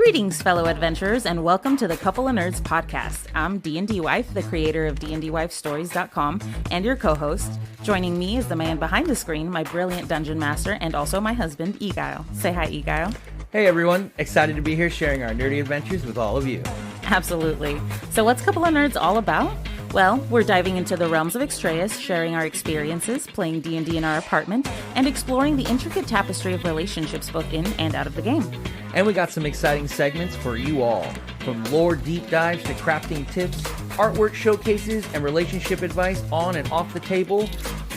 Greetings, fellow adventurers, and welcome to the Couple of Nerds podcast. I'm DnDWife, the creator of DnDWifeStories.com, and your co-host. Joining me is the man behind the screen, my brilliant dungeon master, and also my husband, Eguile. Say hi, Eguile. Hey everyone, excited to be here sharing our nerdy adventures with all of you. Absolutely. So what's Couple of Nerds all about? Well, we're diving into the realms of Extrayus, sharing our experiences, playing D&D in our apartment, and exploring the intricate tapestry of relationships both in and out of the game. And we got some exciting segments for you all, from lore deep dives to crafting tips, artwork showcases, and relationship advice on and off the table.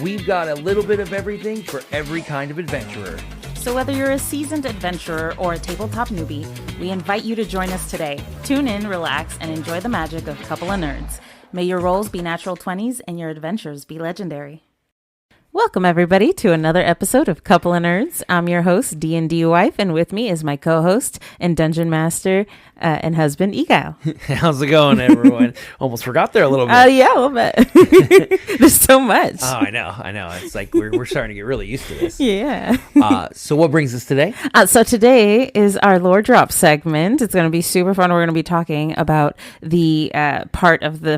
We've got a little bit of everything for every kind of adventurer. So whether you're a seasoned adventurer or a tabletop newbie, we invite you to join us today. Tune in, relax, and enjoy the magic of Couple of Nerds. May your rolls be natural 20s and your adventures be legendary. Welcome, everybody, to another episode of Couple of Nerds. I'm your host, DnDWife, and with me is my co-host and dungeon master and husband, Eguile. How's it going, everyone? Almost forgot there a little bit. Yeah, a little bit. There's so much. Oh, I know. It's like we're starting to get really used to this. Yeah. So what brings us today? So today is our lore drop segment. It's going to be super fun. We're going to be talking about the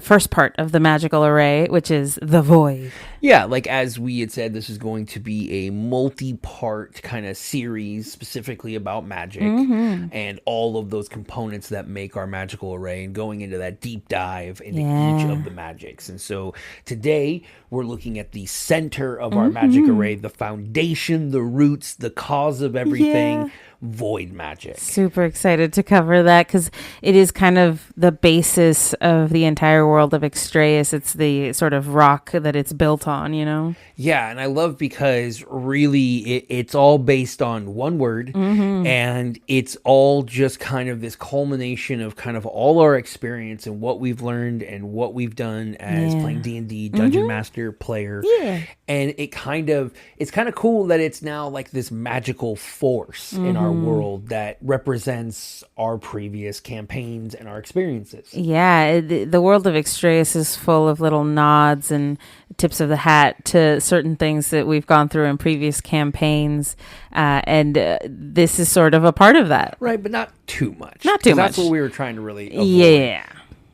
first part of the magical array, which is the Void. Yeah, like as we had said, this is going to be a multi-part kind of series specifically about magic and all of those components that make our magical array and going into that deep dive into each of the magics. And so today we're looking at the center of our magic array, the foundation, the roots, the cause of everything. Void magic. Super excited to cover that because it is kind of the basis of the entire world of Extrayus. It's the sort of rock that it's built on, you know? Yeah, and I love because really it's all based on one word and it's all just kind of this culmination of kind of all our experience and what we've learned and what we've done as playing D&D, dungeon master, player. Yeah. And it's kind of cool that it's now like this magical force in our world that represents our previous campaigns and our experiences. Yeah, the world of Extrayus is full of little nods and tips of the hat to certain things that we've gone through in previous campaigns. And this is sort of a part of that. Right, but not too much. Not too much. That's what we were trying to really avoid. Yeah.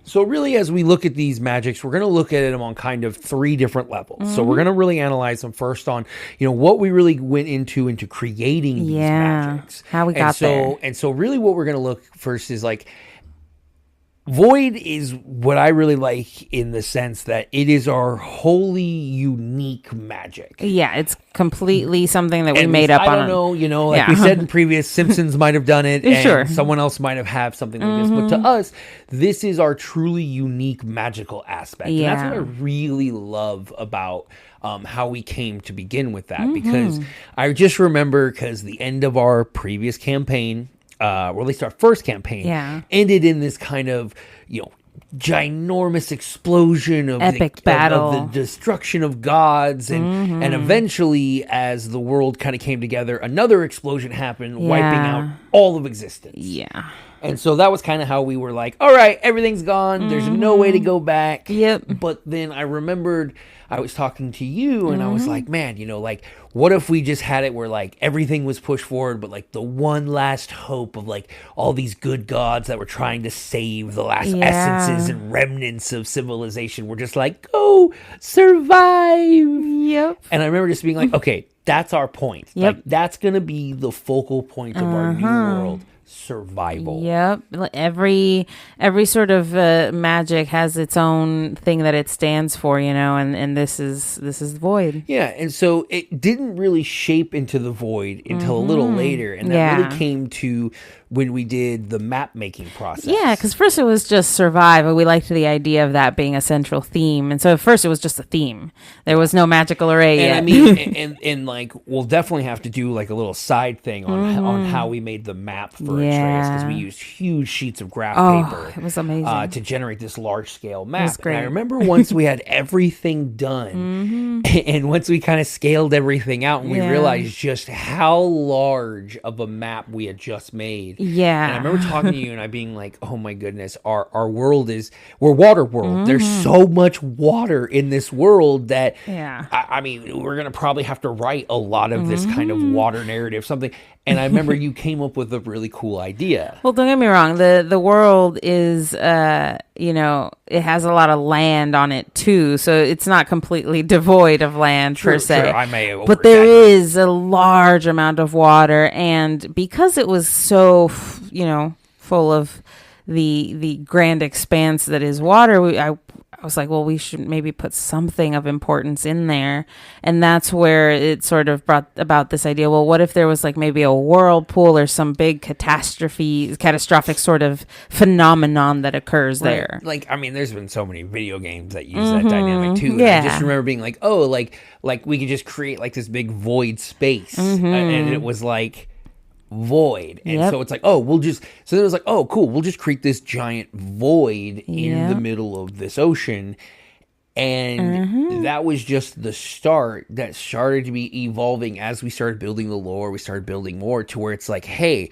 So really, as we look at these magics, we're going to look at them on kind of three different levels. So we're going to really analyze them first on, what we really went into creating these magics. How we got there. And so really what we're going to look first is like, Void is what I really like in the sense that it is our wholly unique magic. Yeah, it's completely something that we made up on. I don't know, like we said in previous, Simpsons might have done it, and someone else might have had something like this. But to us, this is our truly unique magical aspect. Yeah. And that's what I really love about how we came to begin with that. Because I just remember, because the end of our previous campaign, or at least our first campaign, ended in this kind of, ginormous explosion of epic battle, of the destruction of gods, and eventually, as the world kind of came together, another explosion happened, wiping out all of existence. Yeah. And so that was kind of how we were like, all right, everything's gone. There's no way to go back. Yep. But then I remembered I was talking to you and I was like, man, like, what if we just had it where like everything was pushed forward, but like the one last hope of like all these good gods that were trying to save the last essences and remnants of civilization were just like, go survive. Yep. And I remember just being like, okay, that's our point. Yep. Like that's going to be the focal point of our new world. Survival. Yep. Every sort of magic has its own thing that it stands for, and this is the Void. Yeah, and so it didn't really shape into the Void until a little later, and that really came to when we did the map making process. Yeah, because first it was just survive, but we liked the idea of that being a central theme, and so at first it was just a theme. There was no magical array yet. I mean, and like we'll definitely have to do like a little side thing on how we made the map for Extrayus, because we used huge sheets of graph paper. It was amazing to generate this large scale map. It was great. And I remember once we had everything done, and once we kind of scaled everything out, and we realized just how large of a map we had just made. Yeah. And I remember talking to you and I being like, oh my goodness, our world we're water world. There's so much water in this world that, I mean, we're going to probably have to write a lot of this kind of water narrative, something. And I remember you came up with a really cool idea. Well, don't get me wrong. The world is, it has a lot of land on it too. So it's not completely devoid of land per se. Sure, I may have but there is a large amount of water. And because it was so, full of the grand expanse that is water, I was like, well, we should maybe put something of importance in there. And that's where it sort of brought about this idea. Well, what if there was like maybe a whirlpool or some big catastrophic sort of phenomenon that occurs there? Like, I mean, there's been so many video games that use that dynamic too. Yeah. I just remember being like, oh, like we could just create like this big void space. And it was like void. And so it's like, oh, so then it was like, oh, cool, we'll just create this giant void in the middle of this ocean. And that was just the start that started to be evolving as we started building the lore. We started building more to where it's like, hey,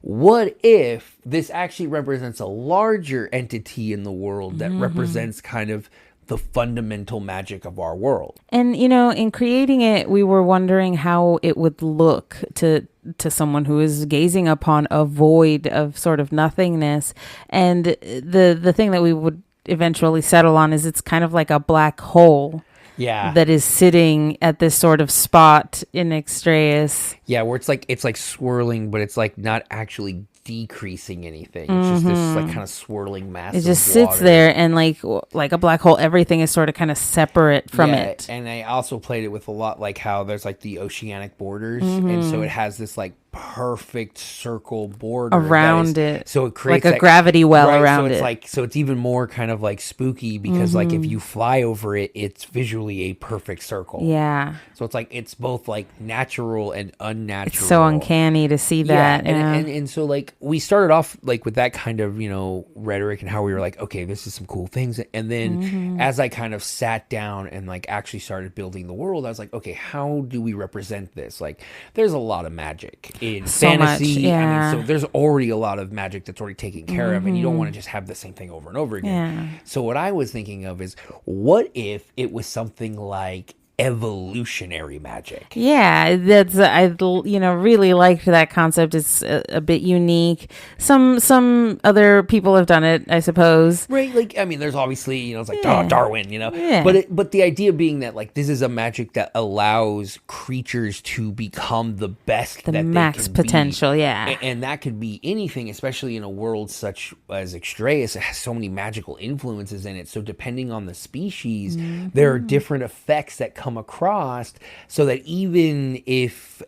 what if this actually represents a larger entity in the world that represents kind of the fundamental magic of our world? And, in creating it, we were wondering how it would look to someone who is gazing upon a void of sort of nothingness. And the thing that we would eventually settle on is it's kind of like a black hole. Yeah. That is sitting at this sort of spot in Extrayus. Yeah, where it's like swirling, but it's like not actually decreasing anything. It's just this like kind of swirling mass. It just sits there, and like a black hole, everything is sort of kind of separate from it. And I also played it with a lot like how there's like the oceanic borders, and so it has this like perfect circle border around it, so it creates like a gravity well around so it's it. Like, so it's even more kind of like spooky because like if you fly over it, it's visually a perfect circle. Yeah. So it's like it's both like natural and unnatural. It's so uncanny to see that. And so like we started off like with that kind of rhetoric and how we were like, okay, this is some cool things, and then as I kind of sat down and like actually started building the world, I was like, okay, how do we represent this? Like, there's a lot of magic in fantasy. Much, yeah. I mean, so there's already a lot of magic that's already taken care of, and you don't want to just have the same thing over and over again. Yeah. So what I was thinking of is, what if it was something like evolutionary magic? Yeah, that's I really liked that concept. It's a bit unique. Some other people have done it, I suppose. Right, like I mean, there's obviously it's like Darwin, Yeah. but the idea being that like this is a magic that allows creatures to become the best, the that max they can potential, be. yeah. And that could be anything, especially in a world such as Extrayus. It has so many magical influences in it. So depending on the species, there are different effects that come across, so that even if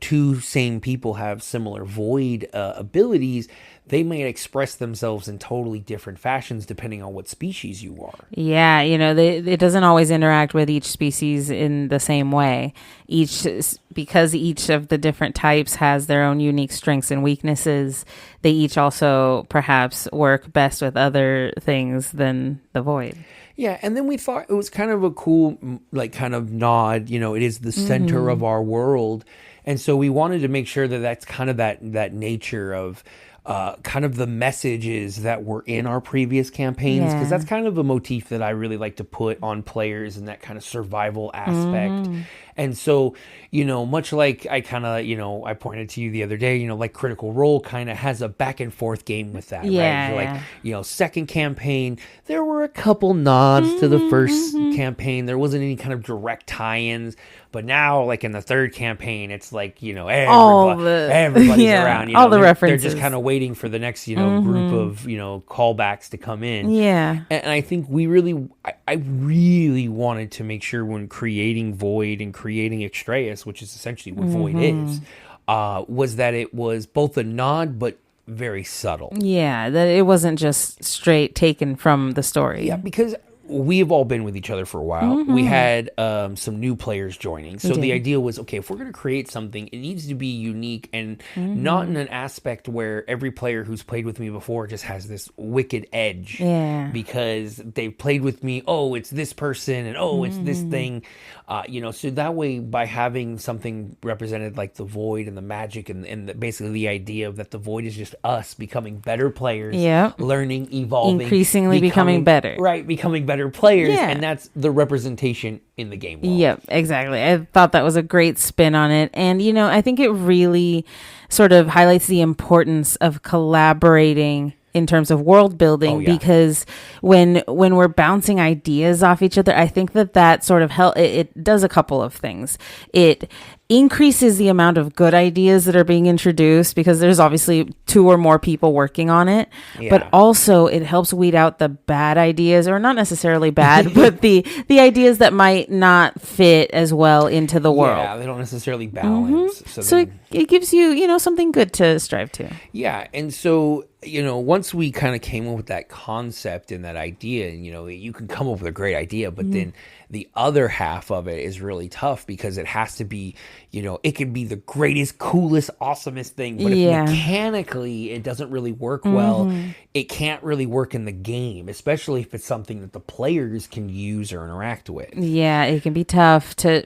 two same people have similar void abilities, they may express themselves in totally different fashions depending on what species you are. Yeah, it doesn't always interact with each species in the same way. Because each of the different types has their own unique strengths and weaknesses, they each also perhaps work best with other things than the void. Yeah, and then we thought it was kind of a cool, like, kind of nod. It is the center of our world, and so we wanted to make sure that that's kind of that nature of kind of the messages that were in our previous campaigns, because that's kind of a motif that I really like to put on players, and that kind of survival aspect. And so, much like I kind of, I pointed to you the other day, like Critical Role kind of has a back and forth game with that, yeah, right? Like, second campaign, there were a couple nods to the first campaign. There wasn't any kind of direct tie-ins. But now, like in the third campaign, it's like, everybody's around. All the references. They're just kind of waiting for the next, group of, callbacks to come in. Yeah. And I think I really wanted to make sure when creating Void and creating Extrayus, which is essentially what Void is, was that it was both a nod, but very subtle. Yeah, that it wasn't just straight taken from the story. Yeah, because we've all been with each other for a while. We had some new players joining. So the idea was, okay, if we're going to create something, it needs to be unique and not in an aspect where every player who's played with me before just has this wicked edge. Yeah. Because they've played with me, oh, it's this person, and oh, it's this thing. So that way, by having something represented like the void and the magic and basically the idea of that the void is just us becoming better players, learning, evolving. Increasingly becoming better. Right, becoming better better players, Yeah. and that's the representation in the game world. Yep, exactly. I thought that was a great spin on it. And, I think it really sort of highlights the importance of collaborating in terms of world building, because when we're bouncing ideas off each other, I think that sort of it does a couple of things. It increases the amount of good ideas that are being introduced, because there's obviously 2 or more people working on it, but also it helps weed out the bad ideas, or not necessarily bad, but the ideas that might not fit as well into the world. Yeah, they don't necessarily balance. So it gives you, something good to strive to. Yeah, and so, once we kind of came up with that concept and that idea, and, you can come up with a great idea, but then the other half of it is really tough, because it has to be, it can be the greatest, coolest, awesomest thing, but if mechanically it doesn't really work well, it can't really work in the game, especially if it's something that the players can use or interact with. Yeah, it can be tough to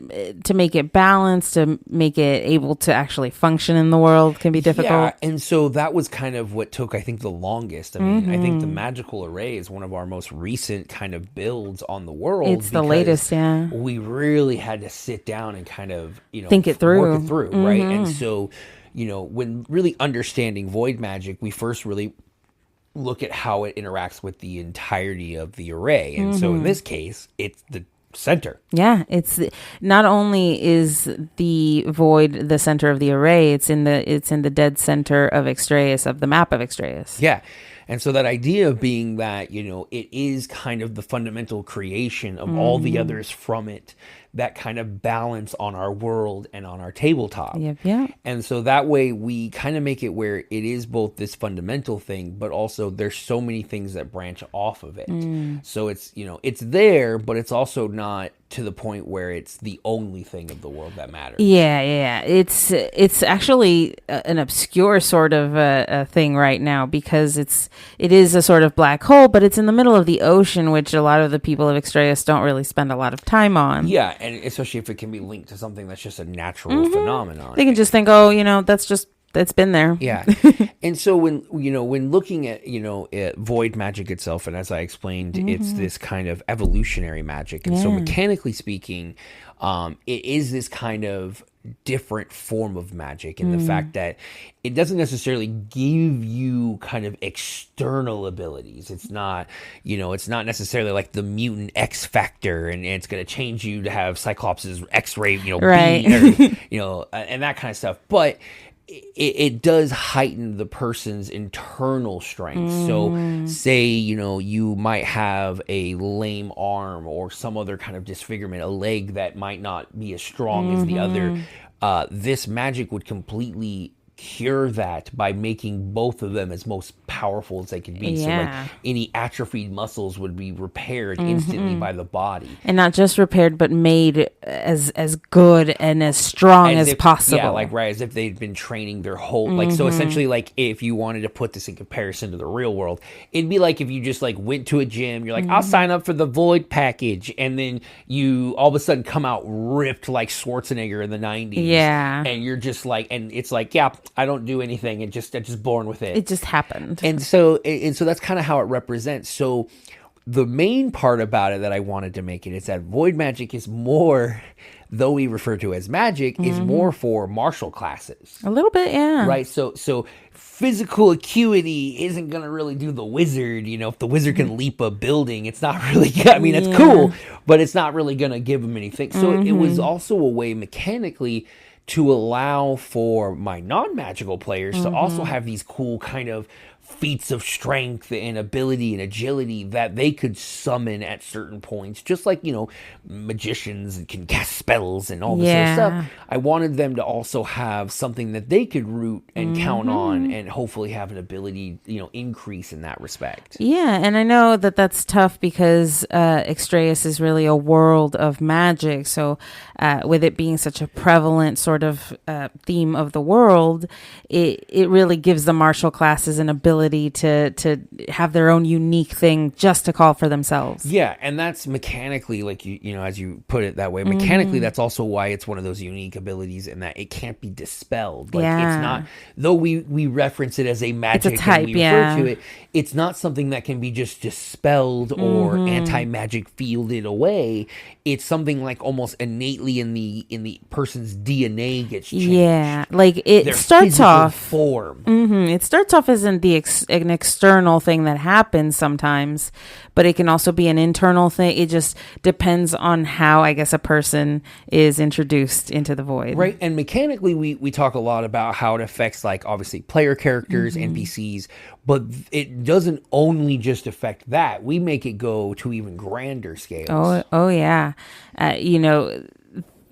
make it balanced, to make it able to actually function in the world can be difficult. Yeah, and so that was kind of what took, I think, the longest. I mean, I think the magical array is one of our most recent kind of builds on the world. It's the latest, yeah. We really had to sit down and kind of, think it through. Work it through, right? And so, when really understanding void magic, we first really look at how it interacts with the entirety of the array. And so in this case, it's the center. Yeah, it's not only is the void the center of the array, it's in the dead center of Extrayus, of the map of Extrayus. Yeah. And so that idea of being that, it is kind of the fundamental creation of all the others from it, that kind of balance on our world and on our tabletop. Yep. And so that way we kind of make it where it is both this fundamental thing, but also there's so many things that branch off of it. So it's, it's there, but it's also not to the point where it's the only thing of the world that matters. Yeah. It's actually an obscure sort of a thing right now, because it is a sort of black hole, but it's in the middle of the ocean, which a lot of the people of Extrayus don't really spend a lot of time on. Yeah, and especially if it can be linked to something that's just a natural phenomenon. They can just think, that's been there. Yeah. And so when looking at, at void magic itself, and as I explained, it's this kind of evolutionary magic. And so mechanically speaking, it is this kind of different form of magic in the fact that it doesn't necessarily give you kind of external abilities. It's not, it's not necessarily like the mutant X factor and it's going to change you to have Cyclops' X-ray, right. beam, or, and that kind of stuff. But it does heighten the person's internal strength. So say, you might have a lame arm or some other kind of disfigurement, a leg that might not be as strong as the other. This magic would completely cure that by making both of them as most powerful as they can be. Yeah. So like any atrophied muscles would be repaired instantly by the body. And not just repaired, but made as good and as strong as possible. Yeah, like right, as if they'd been training their whole like so essentially like if you wanted to put this in comparison to the real world, it'd be like if you just like went to a gym, you're like, I'll sign up for the void package, and then you all of a sudden come out ripped like Schwarzenegger in the 90s. Yeah. And you're just like, and it's like, yeah, I don't do anything, and I'm just born with it. It just happened. And so that's kind of how it represents. So the main part about it that I wanted to make it is that void magic is more, though we refer to as magic, is more for martial classes. A little bit, yeah. Right? So physical acuity isn't going to really do the wizard. If the wizard can leap a building, it's not really, I mean, it's cool, but it's not really going to give him anything. So it was also a way mechanically to allow for my non-magical players to also have these cool kind of feats of strength and ability and agility that they could summon at certain points, just like magicians can cast spells and all this other stuff. I wanted them to also have something that they could root and count on, and hopefully have an ability increase in that respect. Yeah, and I know that that's tough because Extrayus is really a world of magic, so with it being such a prevalent sort sort of theme of the world, it really gives the martial classes an ability to have their own unique thing just to call for themselves. Yeah, and that's mechanically, like you know, as you put it that way, mechanically that's also why it's one of those unique abilities in that it can't be dispelled. Like it's not, though we reference it as a magic, it's a type, and we refer to it, it's not something that can be just dispelled or anti-magic fielded away. It's something like almost innately in the person's DNA gets changed. Yeah, like it Their starts off form. It starts off as an external thing that happens sometimes, but it can also be an internal thing. It just depends on how, I guess, a person is introduced into the void. Right, and mechanically, we talk a lot about how it affects, like, obviously, player characters, NPCs, but it doesn't only just affect that. We make it go to even grander scales. Oh yeah.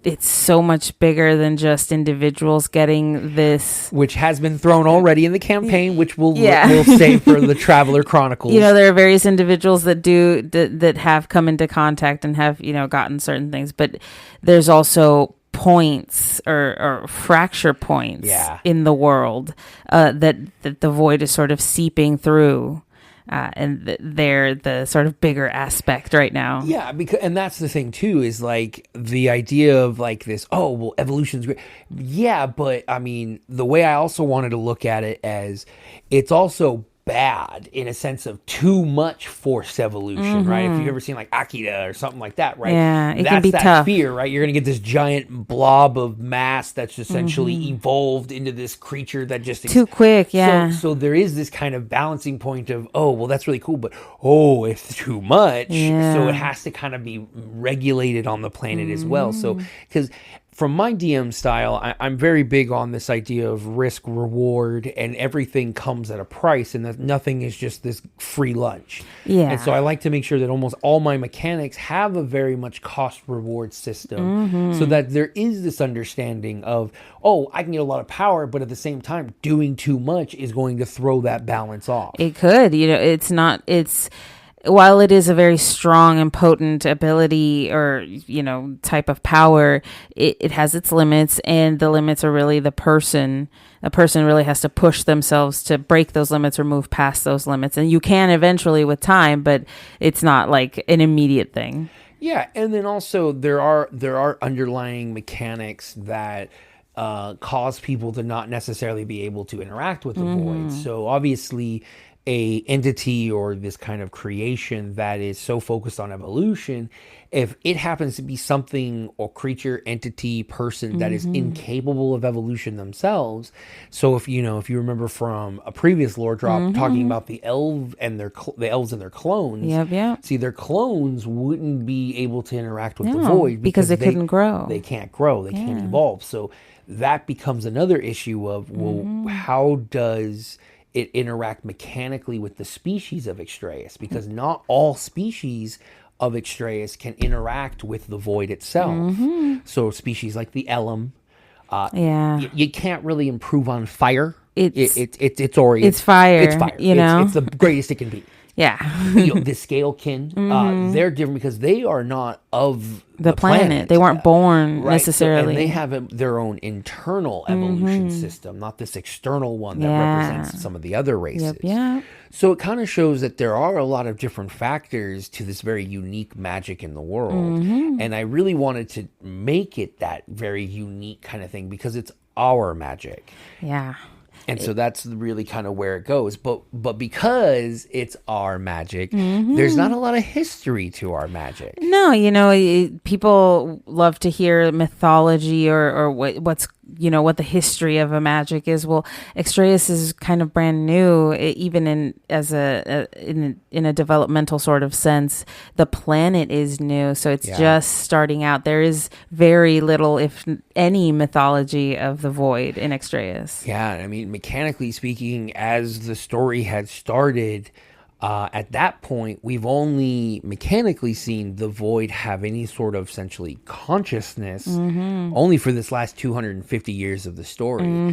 It's so much bigger than just individuals getting this. Which has been thrown already in the campaign, which we'll save for the Traveler Chronicles. There are various individuals that have come into contact and have, gotten certain things. But there's also points or fracture points in the world that the void is sort of seeping through. And they're the sort of bigger aspect right now. Yeah, and that's the thing too, is like the idea of like this, evolution's great. Yeah, but I mean, the way I also wanted to look at it as it's also bad in a sense of too much forced evolution, right? If you've ever seen like Akira or something like that, right? Yeah, it that's can be that tough. fear, right? You're going to get this giant blob of mass that's essentially evolved into this creature that just... Too quick, yeah. So there is this kind of balancing point of, that's really cool, but it's too much. Yeah. So it has to kind of be regulated on the planet as well. So, because... From my DM style, I'm very big on this idea of risk reward, and everything comes at a price, and that nothing is just this free lunch. Yeah. And so I like to make sure that almost all my mechanics have a very much cost reward system, so that there is this understanding of, I can get a lot of power, but at the same time, doing too much is going to throw that balance off. It could, while it is a very strong and potent ability or, type of power, it has its limits, and the limits are really the person. A person really has to push themselves to break those limits or move past those limits. And you can eventually with time, but it's not like an immediate thing. Yeah. And then also there are underlying mechanics that cause people to not necessarily be able to interact with the void. So obviously, a entity or this kind of creation that is so focused on evolution, if it happens to be something or creature, entity, person that is incapable of evolution themselves. So if you remember from a previous lore drop talking about the elves and their clones, see, their clones wouldn't be able to interact with the void because they couldn't grow. They can't grow. They can't evolve. So that becomes another issue of how does it interact mechanically with the species of Extrayus, because not all species of Extrayus can interact with the void itself. So species like the Elm, you can't really improve on fire. It's fire. It's fire. It's the greatest it can be. Yeah. The Scalekin, they're different because they are not of the planet. They weren't born necessarily. So, and they have their own internal evolution system, not this external one that represents some of the other races. So it kind of shows that there are a lot of different factors to this very unique magic in the world. And I really wanted to make it that very unique kind of thing because it's our magic. Yeah. And so that's really kind of where it goes. But because it's our magic, there's not a lot of history to our magic. No, people love to hear mythology or what's what the history of a magic is. Well, Extrayus is kind of brand new, even in a developmental sort of sense. The planet is new, so it's just starting out. There is very little, if any, mythology of the void in Extrayus. Yeah, I mean, mechanically speaking, as the story had started, At that point, we've only mechanically seen the void have any sort of essentially consciousness only for this last 250 years of the story.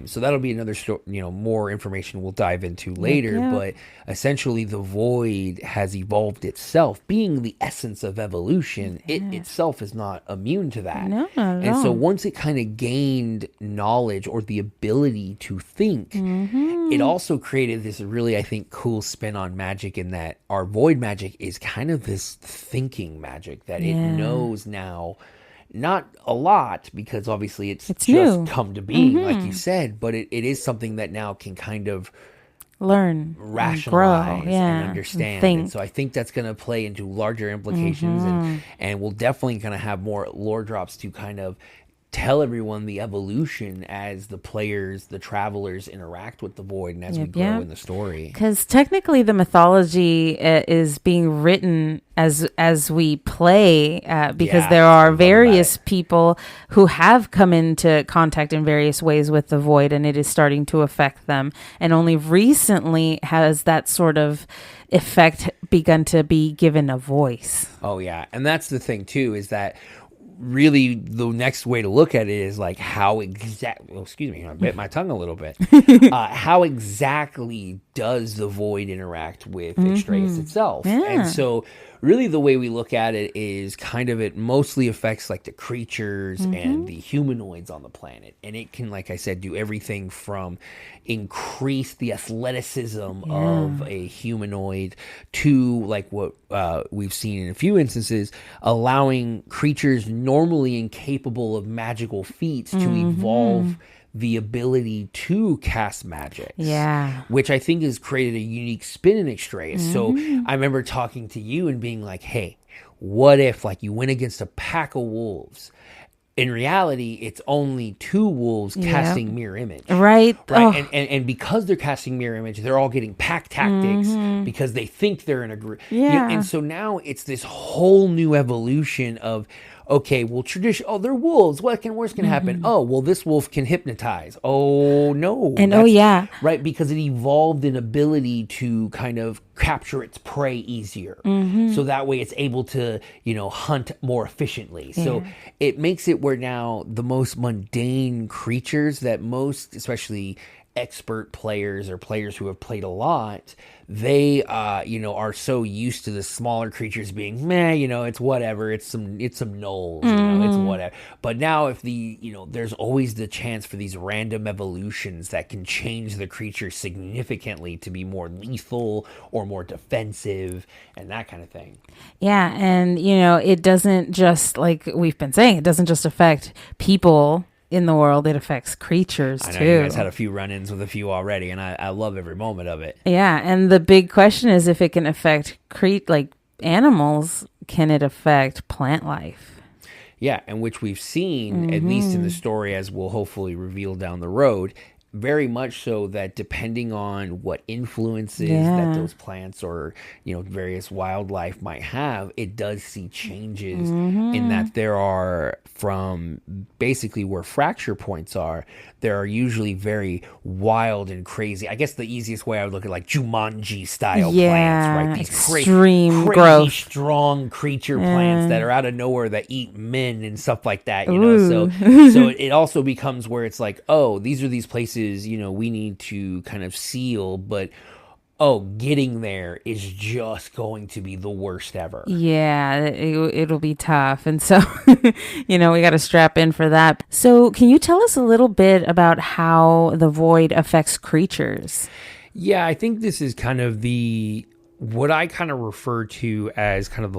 So that'll be another more information we'll dive into later. But essentially, the void has evolved itself, being the essence of evolution. It itself is not immune to that. No, not at and so all. once it kind of gained knowledge or the ability to think, it also created this really, I think, cool spin on magic, in that our void magic is kind of this thinking magic that it knows now. Not a lot, because obviously it's just new. come to being, like you said, but it is something that now can kind of learn, rationalize grow, and understand. And so I think that's going to play into larger implications, and we'll definitely kind of have more lore drops to kind of tell everyone the evolution as the players, the travelers interact with the void, and as we grow in the story. Because technically the mythology is being written as we play, because there are various people who have come into contact in various ways with the void, and it is starting to affect them. And only recently has that sort of effect begun to be given a voice. Oh yeah, and that's the thing too, is that really the next way to look at it is like how exactly, excuse me, I bit my tongue a little bit. How exactly does the void interact with Extrayus itself? And so really the way we look at it is kind of, it mostly affects like the creatures and the humanoids on the planet. And it can, like I said, do everything from increase the athleticism of a humanoid to, like what we've seen in a few instances, allowing creatures normally incapable of magical feats to evolve the ability to cast magic. Which I think has created a unique spin in Extrayus. So I remember talking to you and being like, hey, what if like you went against a pack of wolves? In reality, it's only two wolves casting mirror image. Right. Oh. And because they're casting mirror image, they're all getting pack tactics because they think they're in a group. And so now it's this whole new evolution of, okay, well, they're wolves. What worse can happen? Oh, well, this wolf can hypnotize. Oh, no. And right, because it evolved an ability to kind of capture its prey easier. So that way it's able to, hunt more efficiently. So it makes it where now the most mundane creatures that most, especially expert players or players who have played a lot, they are so used to the smaller creatures being meh, it's whatever, it's some gnolls, it's whatever. But now if there's always the chance for these random evolutions that can change the creature significantly to be more lethal or more defensive and that kind of thing. Yeah, and it doesn't just, like we've been saying, it doesn't just affect people in the world, it affects creatures too. I know you guys had a few run-ins with a few already, and I love every moment of it. Yeah, and the big question is, if it can affect like animals, can it affect plant life? Yeah, and which we've seen, at least in the story, as we'll hopefully reveal down the road, very much so that depending on what influences that those plants or various wildlife might have, it does see changes in that there are, from basically where fracture points are, there are usually very wild and crazy. I guess the easiest way I would look at like Jumanji style plants, right? These extreme crazy growth, strong creature plants that are out of nowhere that eat men and stuff like that. So it also becomes where it's like, oh, these are these places we need to kind of seal, but getting there is just going to be the worst ever. Yeah, it'll be tough. And so, we got to strap in for that. So can you tell us a little bit about how the void affects creatures? Yeah, I think this is kind of what I kind of refer to as kind of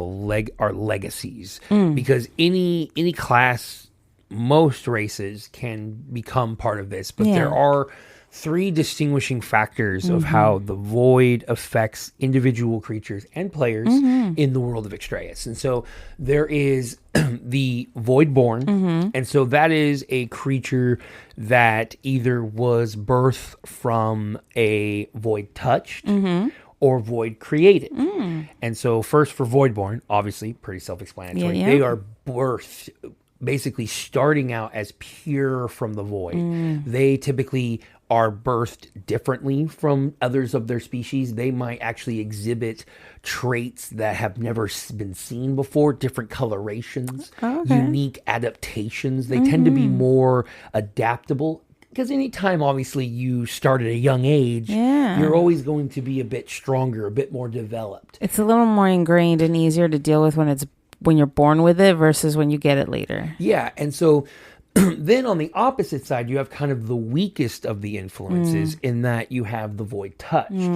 our legacies, because any class, most races can become part of this, but there are three distinguishing factors of how the void affects individual creatures and players in the world of Extrayus. And so there is the voidborn, and so that is a creature that either was birthed from a void touched or void created. And so first for voidborn, obviously pretty self-explanatory. They are birthed basically starting out as pure from the void. They typically are birthed differently from others of their species. They might actually exhibit traits that have never been seen before, different colorations, unique adaptations. They tend to be more adaptable. Because anytime, obviously, you start at a young age, you're always going to be a bit stronger, a bit more developed. It's a little more ingrained and easier to deal with when you're born with it versus when you get it later. Yeah, and so then on the opposite side, you have kind of the weakest of the influences in that you have the void touched.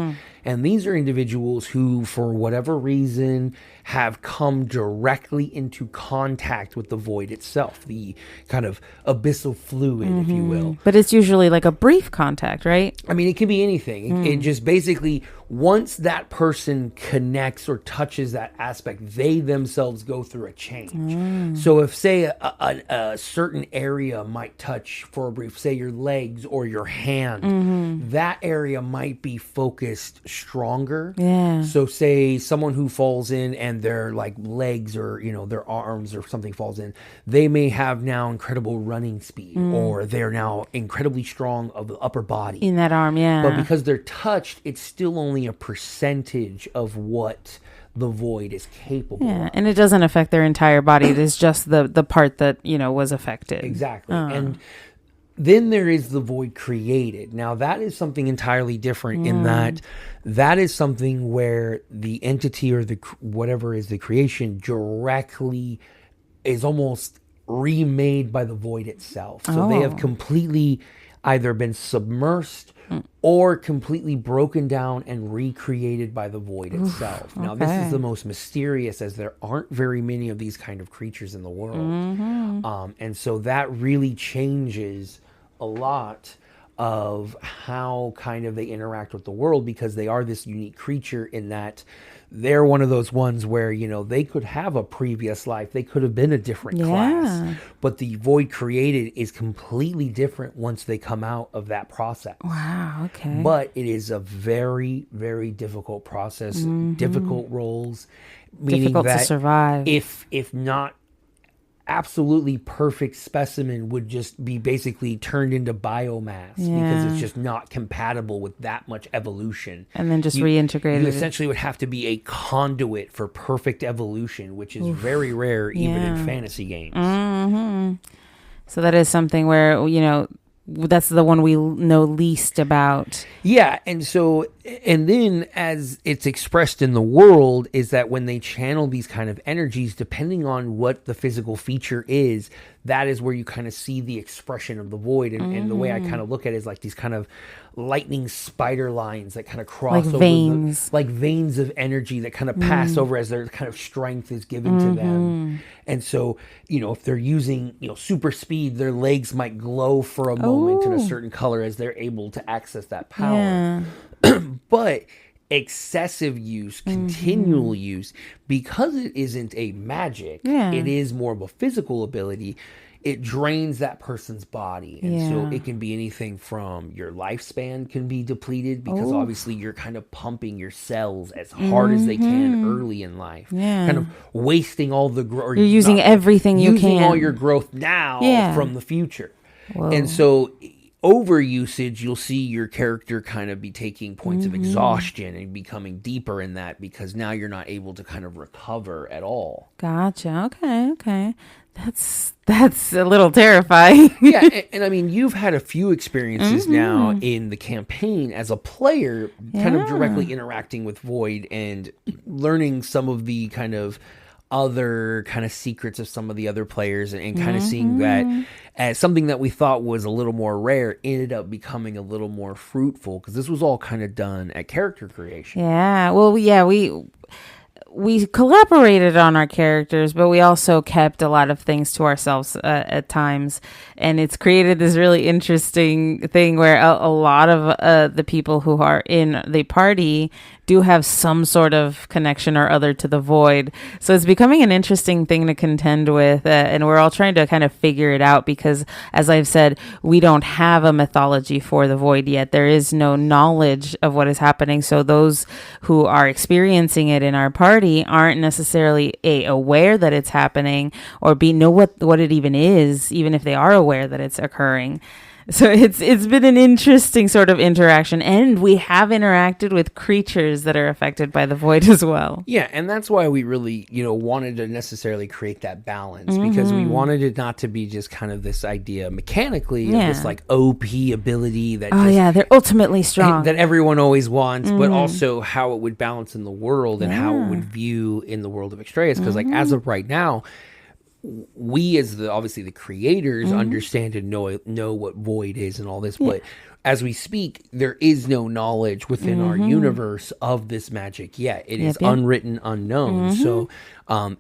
And these are individuals who, for whatever reason, have come directly into contact with the void itself, the kind of abyssal fluid, if you will. But it's usually like a brief contact, right? I mean, it can be anything. It just basically, once that person connects or touches that aspect, they themselves go through a change. So if, say, a certain area might touch for a brief, say your legs or your hand, that area might be focused stronger. So say someone who falls in and their like legs or, you know, their arms or something falls in, they may have now incredible running speed or they're now incredibly strong of the upper body. In that arm, But because they're touched, it's still only a percentage of what the void is capable of. And it doesn't affect their entire body. It is just the part that, you know, was affected. Exactly. And then there is the void created. Now that is something entirely different in that is something where the entity or the whatever is the creation directly is almost remade by the void itself. So they have completely either been submersed or completely broken down and recreated by the void itself. Now, this is the most mysterious, as there aren't very many of these kind of creatures in the world. And so that really changes a lot of how kind of they interact with the world, because they are this unique creature in that they're one of those ones where, you know, they could have a previous life. They could have been a different class. But the void created is completely different once they come out of that process. Wow, okay. But it is a very, very difficult process, difficult roles, meaning difficult that to survive. If not absolutely perfect specimen would just be basically turned into biomass because it's just not compatible with that much evolution. And then just reintegrated. You essentially would have to be a conduit for perfect evolution, which is very rare even in fantasy games. So that is something where, you know, that's the one we know least about. Yeah, and then as it's expressed in the world is that when they channel these kind of energies, depending on what the physical feature is, that is where you kind of see the expression of the void. And the way I kind of look at it is like these kind of lightning spider lines that kind of cross over veins. Like veins of energy that kind of pass over as their kind of strength is given to them. And so, you know, if they're using, you know, super speed, their legs might glow for a moment in a certain color as they're able to access that power. But excessive use, continual use, because it isn't a magic, it is more of a physical ability. It drains that person's body. And so it can be anything from your lifespan can be depleted because obviously you're kind of pumping your cells as hard as they can early in life. Kind of wasting all the growth. You're using everything you can. Using all your growth now from the future. And so over usage, you'll see your character kind of be taking points of exhaustion and becoming deeper in that because now you're not able to kind of recover at all. Gotcha. Okay. That's a little terrifying. And I mean, you've had a few experiences now in the campaign as a player, kind of directly interacting with Void and learning some of the kind of other kind of secrets of some of the other players and kind of seeing that as something that we thought was a little more rare ended up becoming a little more fruitful because this was all kind of done at character creation. We collaborated on our characters, but we also kept a lot of things to ourselves at times. And it's created this really interesting thing where a lot of the people who are in the party do have some sort of connection or other to the void. So it's becoming an interesting thing to contend with. And we're all trying to kind of figure it out because, as I've said, we don't have a mythology for the void yet. There is no knowledge of what is happening. So those who are experiencing it in our party aren't necessarily aware that it's happening or know what it even is, even if they are aware that it's occurring. So it's been an interesting sort of interaction, and we have interacted with creatures that are affected by the void as well. Yeah, and that's why we really, wanted to necessarily create that balance, because we wanted it not to be just kind of this idea mechanically of this like OP ability that they're ultimately strong that everyone always wants, but also how it would balance in the world and how it would view in the world of Extrayus, because like as of right now, we as obviously the creators understand and know what void is and all this, but as we speak, there is no knowledge within our universe of this magic yet. It is unwritten, unknown. So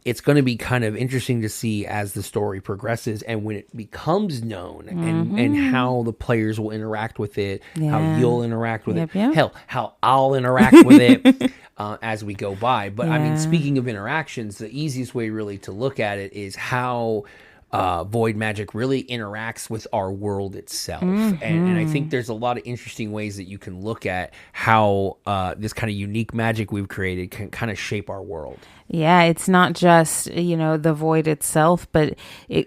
it's going to be kind of interesting to see as the story progresses and when it becomes known and how the players will interact with it, how you'll interact with it, hell, how I'll interact with it. As we go by. But I mean, speaking of interactions, the easiest way really to look at it is how void magic really interacts with our world itself. And I think there's a lot of interesting ways that you can look at how this kind of unique magic we've created can kind of shape our world. Yeah, it's not just, the void itself, but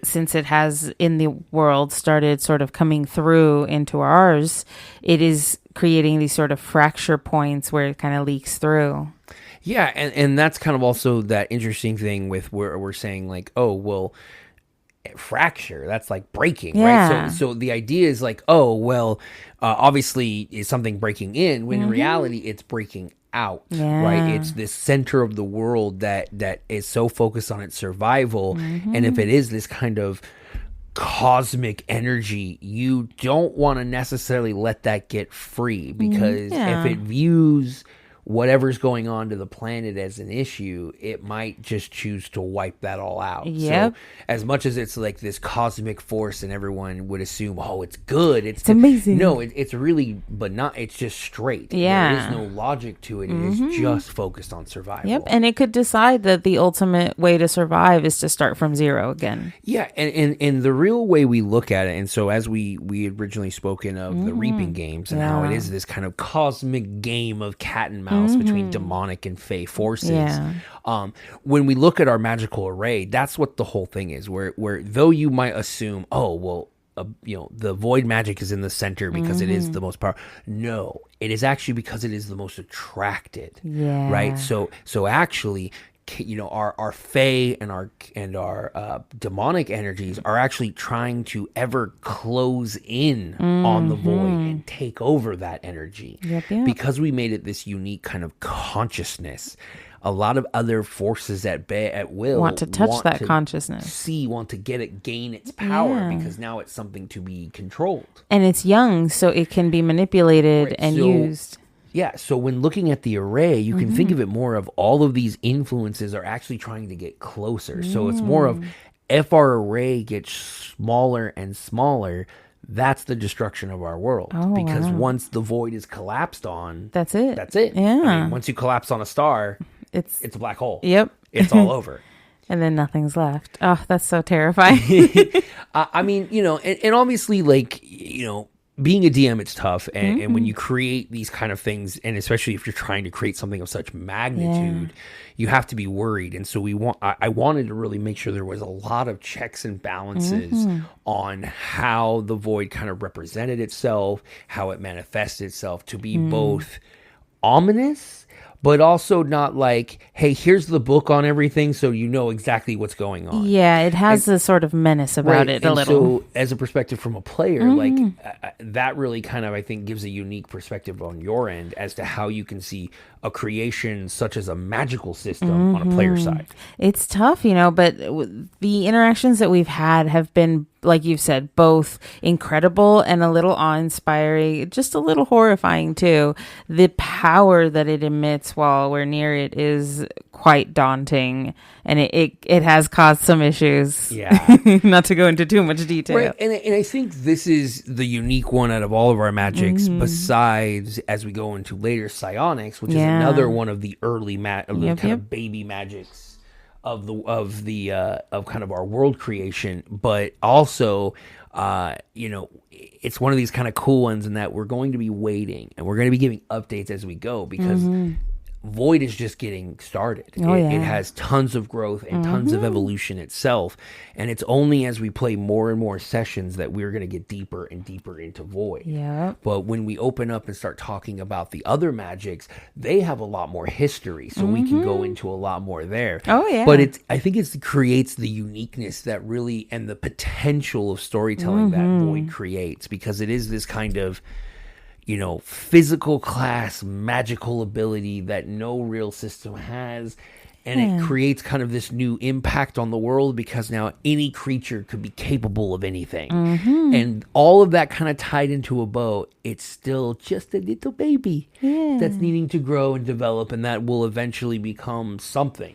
since it has in the world started sort of coming through into ours, it is creating these sort of fracture points where it kind of leaks through. Yeah, and that's kind of also that interesting thing with where we're saying like, oh, well, fracture, that's like breaking, right? So the idea is like, oh, well, obviously is something breaking in, when in reality it's breaking out, right? It's this center of the world that is so focused on its survival, and if it is this kind of cosmic energy, you don't want to necessarily let that get free, because if it views whatever's going on to the planet as an issue, it might just choose to wipe that all out. So as much as it's like this cosmic force and everyone would assume, oh, it's good, it's amazing. No, it's really, but not, it's just straight. There is no logic to it. It is just focused on survival. And it could decide that the ultimate way to survive is to start from zero again. Yeah, and the real way we look at it, and so as we had originally spoken of the reaping games and how it is this kind of cosmic game of cat and mouse between demonic and fey forces. When we look at our magical array, that's what the whole thing is, where though you might assume, oh, well, the void magic is in the center because it is the most powerful. No, it is actually because it is the most attracted, right? So actually, our fey and our demonic energies are actually trying to ever close in on the void and take over that energy. Because we made it this unique kind of consciousness. A lot of other forces at will want to touch that consciousness, want to gain its power, because now it's something to be controlled, and it's young, so it can be manipulated and used. Yeah, so when looking at the array, you can think of it more of all of these influences are actually trying to get closer. So it's more of, if our array gets smaller and smaller, that's the destruction of our world. Because once the void is collapsed on, that's it. Yeah. I mean, once you collapse on a star, it's a black hole. It's all over. And then nothing's left. Oh, that's so terrifying. I mean, and obviously, like, being a DM, it's tough. And when you create these kind of things, and especially if you're trying to create something of such magnitude, you have to be worried. And so I wanted to really make sure there was a lot of checks and balances on how the void kind of represented itself, how it manifested itself to be both ominous, but also not like, hey, here's the book on everything, so you know exactly what's going on. Yeah, it has a sort of menace about it a little. So as a perspective from a player, like that really kind of, I think, gives a unique perspective on your end as to how you can see a creation such as a magical system on a player side. It's tough, but the interactions that we've had have been, like you've said, both incredible and a little awe-inspiring, just a little horrifying too. The power that it emits while we're near it is quite daunting, and it has caused some issues. Not to go into too much detail. Right, and I think this is the unique one out of all of our magics, besides, as we go into later, psionics, which is another one of the early kind of baby magics of kind of our world creation. But also, it's one of these kind of cool ones in that we're going to be waiting and we're going to be giving updates as we go, because Void is just getting started. It has tons of growth and tons of evolution itself. And it's only as we play more and more sessions that we're going to get deeper and deeper into Void. Yeah. But when we open up and start talking about the other magics, they have a lot more history. So we can go into a lot more there. Oh, yeah. But I think it creates the uniqueness that really, and the potential of storytelling that Void creates, because it is this kind of, physical class magical ability that no real system has. And it creates kind of this new impact on the world, because now any creature could be capable of anything. And all of that kind of tied into a bow, it's still just a little baby that's needing to grow and develop, and that will eventually become something.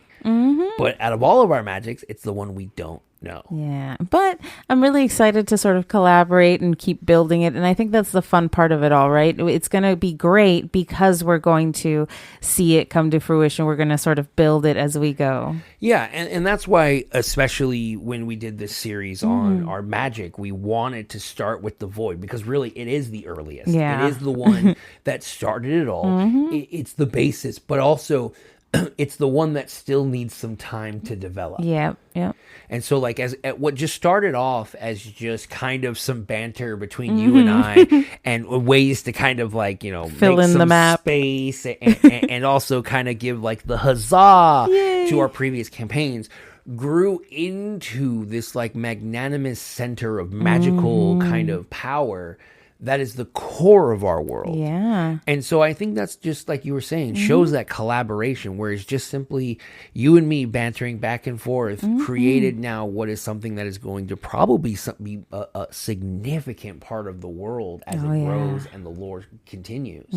But out of all of our magics, it's the one we don't know. Yeah, but I'm really excited to sort of collaborate and keep building it. And I think that's the fun part of it all, right? It's going to be great because we're going to see it come to fruition. We're going to sort of build it as we go. Yeah, and that's why, especially when we did this series on our magic, we wanted to start with the Void, because really it is the earliest. Yeah. It is the one that started it all. It's the basis, but also it's the one that still needs some time to develop. Yeah. And so, like, at what just started off as just kind of some banter between you and I, and ways to kind of, like, fill make in some the map space and also kind of give, like, the huzzah to our previous campaigns, grew into this, like, magnanimous center of magical kind of power that is the core of our world. Yeah. And so I think that's just, like you were saying, shows that collaboration, where it's just simply you and me bantering back and forth, created now what is something that is going to probably be a significant part of the world as it grows and the lore continues.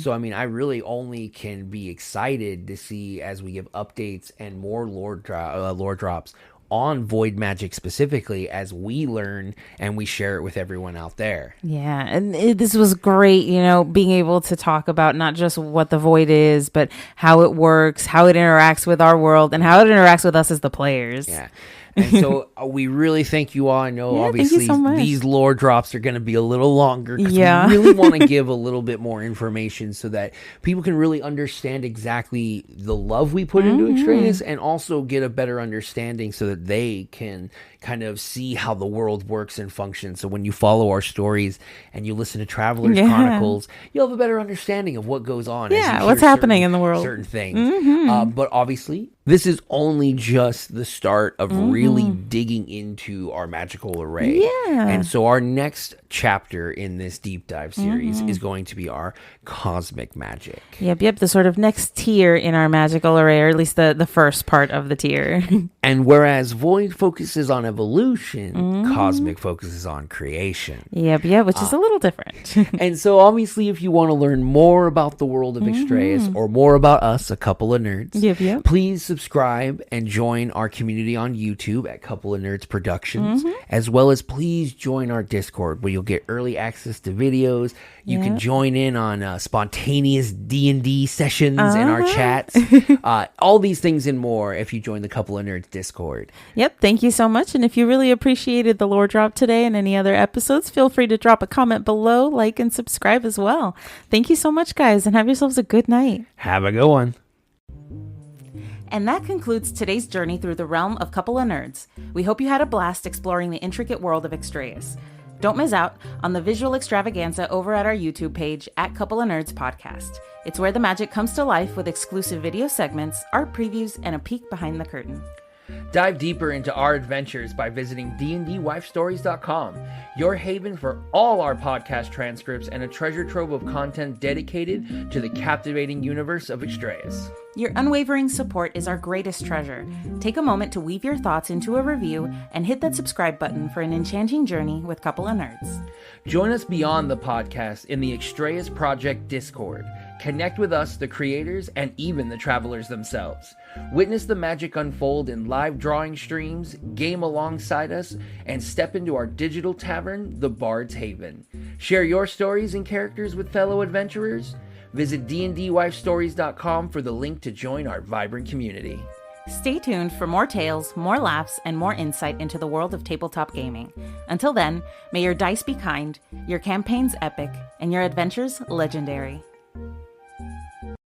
So, I mean, I really only can be excited to see, as we give updates and more lore drops on Void magic specifically, as we learn and we share it with everyone out there. Yeah, and this was great, being able to talk about not just what the Void is, but how it works, how it interacts with our world, and how it interacts with us as the players. Yeah. And so we really thank you all. I know, obviously, these lore drops are going to be a little longer, because we really want to give a little bit more information so that people can really understand exactly the love we put into Extrayus, and also get a better understanding so that they can kind of see how the world works and functions. So when you follow our stories and you listen to Traveler's Chronicles, you'll have a better understanding of what goes on. Yeah, what's happening in the world. Certain things. But obviously, this is only just the start of really digging into our magical array. Yeah. And so our next chapter in this deep dive series is going to be our cosmic magic. Yep. The sort of next tier in our magical array, or at least the first part of the tier. And whereas Void focuses on evolution, cosmic focuses on creation. Yep, which is a little different. And so obviously, if you want to learn more about the world of Extrayus, or more about us, a couple of nerds, please subscribe and join our community on YouTube at Couple of Nerds Productions, as well as please join our Discord, where you'll get early access to videos. You can join in on spontaneous D&D sessions in our chats. All these things and more if you join the Couple of Nerds Discord. Yep, thank you so much. And if you really appreciated the lore drop today and any other episodes, feel free to drop a comment below, like, and subscribe as well. Thank you so much, guys, and have yourselves a good night. Have a good one. And that concludes today's journey through the realm of Couple of Nerds. We hope you had a blast exploring the intricate world of Extrayus. Don't miss out on the visual extravaganza over at our YouTube page at Couple of Nerds Podcast. It's where the magic comes to life with exclusive video segments, art previews, and a peek behind the curtain. Dive deeper into our adventures by visiting DnDWifeStories.com, your haven for all our podcast transcripts and a treasure trove of content dedicated to the captivating universe of Extrayus. Your unwavering support is our greatest treasure. Take a moment to weave your thoughts into a review and hit that subscribe button for an enchanting journey with Couple of Nerds. Join us beyond the podcast in the Extrayus Project Discord. Connect with us, the creators, and even the travelers themselves. Witness the magic unfold in live drawing streams, game alongside us, and step into our digital tavern, the Bard's Haven. Share your stories and characters with fellow adventurers. Visit DnDWifeStories.com for the link to join our vibrant community. Stay tuned for more tales, more laughs, and more insight into the world of tabletop gaming. Until then, may your dice be kind, your campaigns epic, and your adventures legendary.